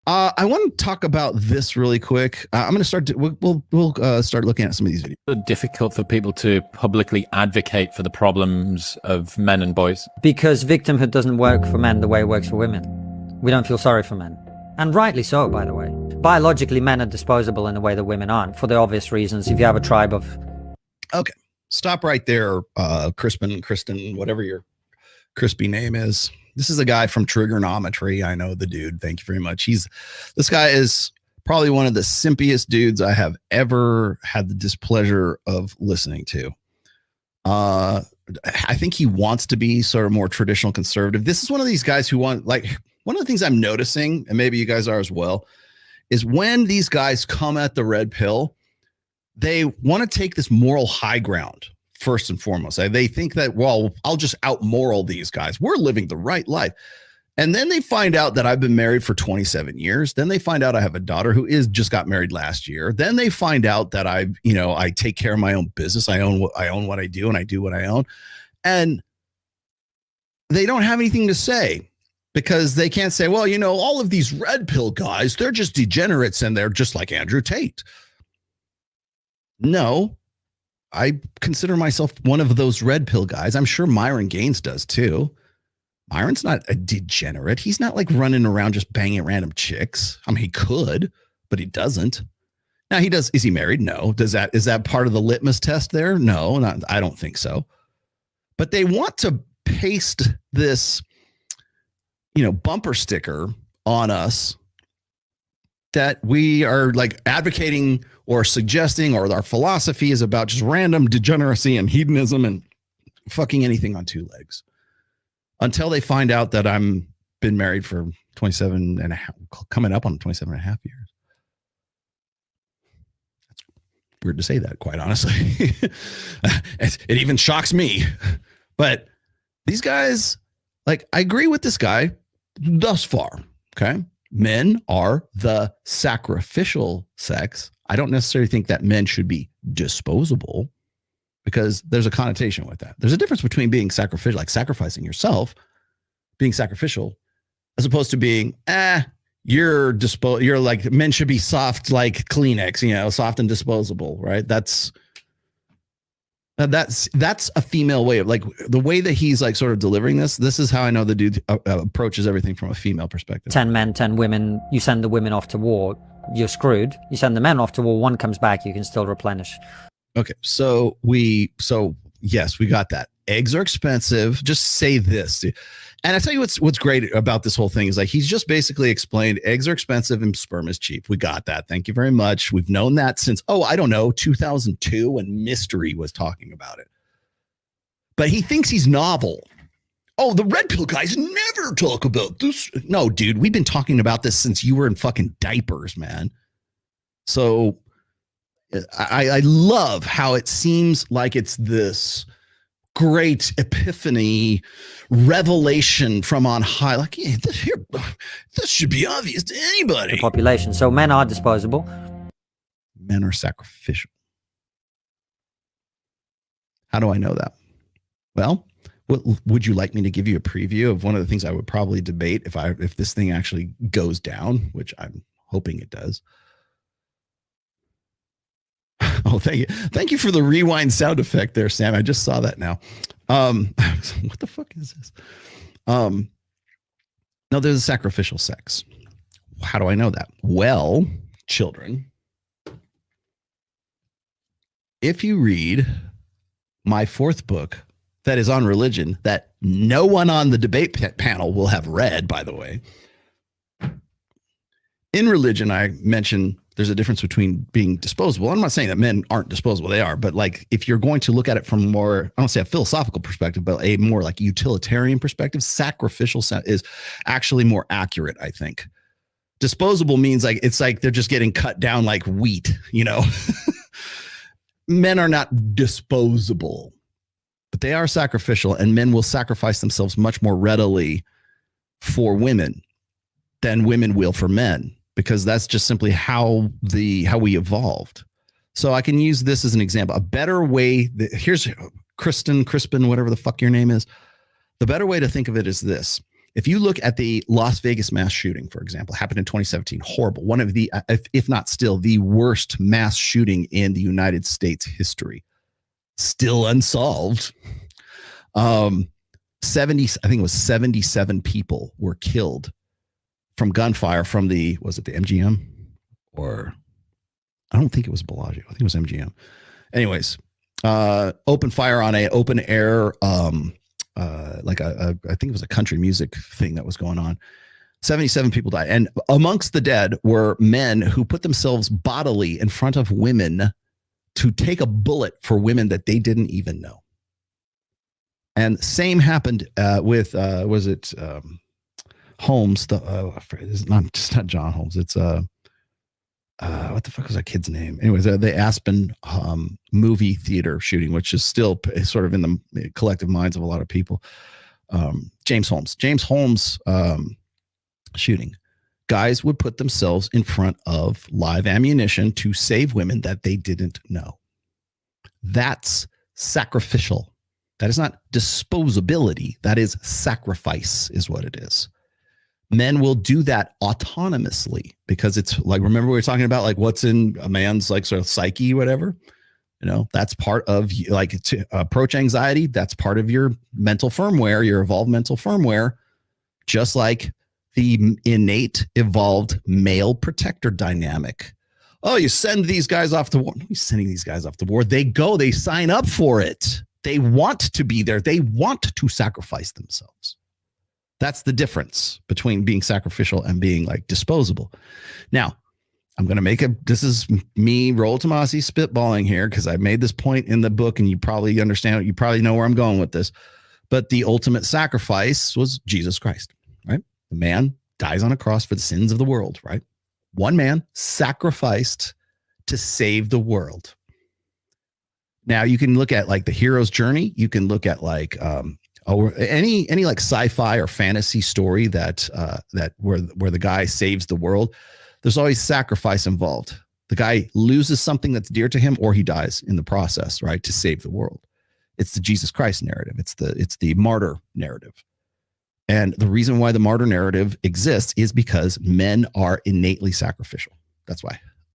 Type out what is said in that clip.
I want to talk about this really quick. I'm going to start. We'll start looking at some of these videos. It's difficult for people to publicly advocate for the problems of men and boys. Because victimhood doesn't work for men the way it works for women. We don't feel sorry for men. And rightly so, by the way. Biologically, men are disposable in a way that women aren't, for the obvious reasons. If you have a tribe of... Okay, stop right there, Crispin, Kristen, whatever your crispy name is. This is a guy from Trigonometry. I know the dude. Thank you very much. This guy is probably one of the simpiest dudes I have ever had the displeasure of listening to. I think he wants to be sort of more traditional conservative. This is one of these guys who want, like, one of the things I'm noticing, and maybe you guys are as well, is when these guys come at the red pill, they want to take this moral high ground. First and foremost, they think that, well, I'll just out-moral these guys. We're living the right life. And then they find out that I've been married for 27 years. Then they find out I have a daughter who just got married last year. Then they find out that I take care of my own business. I own what I do, and I do what I own. And they don't have anything to say because they can't say, well, all of these red pill guys, they're just degenerates and they're just like Andrew Tate. No. I consider myself one of those red pill guys. I'm sure Myron Gaines does too. Myron's not a degenerate. He's not like running around just banging random chicks. I mean, he could, but he doesn't. Now he does. Is he married? No. Is that part of the litmus test there? No, I don't think so. But they want to paste this, bumper sticker on us that we are like advocating or suggesting, or our philosophy is about just random degeneracy and hedonism and fucking anything on two legs, until they find out that I'm been married for 27 and a half, coming up on 27 and a half years. That's weird to say that, quite honestly. It even shocks me. But these guys, like, I agree with this guy thus far. Okay. Men are the sacrificial sex. I don't necessarily think that men should be disposable, because there's a connotation with that. There's a difference between being sacrificial, like sacrificing yourself, being sacrificial, as opposed to being, you're like, men should be soft like Kleenex, soft and disposable, right? That's a female way of, like, the way that he's like sort of delivering this is how I know the dude approaches everything from a female perspective. 10 men, 10 women. You send the women off to war, you're screwed. You send the men off to war, one comes back, you can still replenish. Okay, so yes, we got that. Eggs are expensive. Just say this. And I tell you what's great about this whole thing is, like, he's just basically explained eggs are expensive and sperm is cheap. We got that. Thank you very much. We've known that since, 2002, when Mystery was talking about it. But he thinks he's novel. Oh, the red pill guys never talk about this. No, dude, we've been talking about this since you were in fucking diapers, man. So I love how it seems like it's this great epiphany, revelation from on high. Like, yeah, this should be obvious to anybody. The population. So men are disposable. Men are sacrificial. How do I know that? Well, would you like me to give you a preview of one of the things I would probably debate if this thing actually goes down, which I'm hoping it does? Oh, thank you. Thank you for the rewind sound effect there, Sam. I just saw that now. What the fuck is this? No, there's a sacrificial sex. How do I know that? Well, children, if you read my fourth book that is on religion, that no one on the debate panel will have read, by the way. In religion, I mention there's a difference between being disposable. I'm not saying that men aren't disposable. They are. But, like, if you're going to look at it from more, I don't say a philosophical perspective, but a more like utilitarian perspective, sacrificial is actually more accurate, I think. Disposable means like, it's like they're just getting cut down like wheat, Men are not disposable, but they are sacrificial, and men will sacrifice themselves much more readily for women than women will for men, because that's just simply how we evolved. So I can use this as an example. A better way, Crispin, whatever the fuck your name is. The better way to think of it is this. If you look at the Las Vegas mass shooting, for example, happened in 2017, horrible, one of the, if not still, the worst mass shooting in the United States history, still unsolved. 70, I think it was 77 people were killed from gunfire from the, was it the MGM? Or I don't think it was Bellagio. I think it was MGM. Anyways, open fire on a open air, like I think it was a country music thing that was going on. 77 people died. And amongst the dead were men who put themselves bodily in front of women to take a bullet for women that they didn't even know. And same happened with, was it Holmes? It's not John Holmes. It's what the fuck was that kid's name? Anyways, the Aspen movie theater shooting, which is still sort of in the collective minds of a lot of people. James Holmes shooting. Guys would put themselves in front of live ammunition to save women that they didn't know. That's sacrificial. That is not disposability. That is sacrifice, is what it is. Men will do that autonomously because it's like, remember we were talking about like what's in a man's like sort of psyche, whatever, you know, that's part of like to approach anxiety. That's part of your mental firmware, your evolved mental firmware, just like the innate evolved male protector dynamic. Oh, you send these guys off to war. You're sending these guys off to war. They go, they sign up for it. They want to be there. They want to sacrifice themselves. That's the difference between being sacrificial and being like disposable. Now, I'm going to make this is me, Roll Tomasi, spitballing here because I made this point in the book and you probably understand, you probably know where I'm going with this. But the ultimate sacrifice was Jesus Christ, right? The man dies on a cross for the sins of the world, right? One man sacrificed to save the world. Now you can look at like the hero's journey. You can look at like any like sci-fi or fantasy story that where the guy saves the world. There's always sacrifice involved. The guy loses something that's dear to him, or he dies in the process, right, to save the world. It's the Jesus Christ narrative. It's the martyr narrative. And the reason why the martyr narrative exists is because men are innately sacrificial. That's why.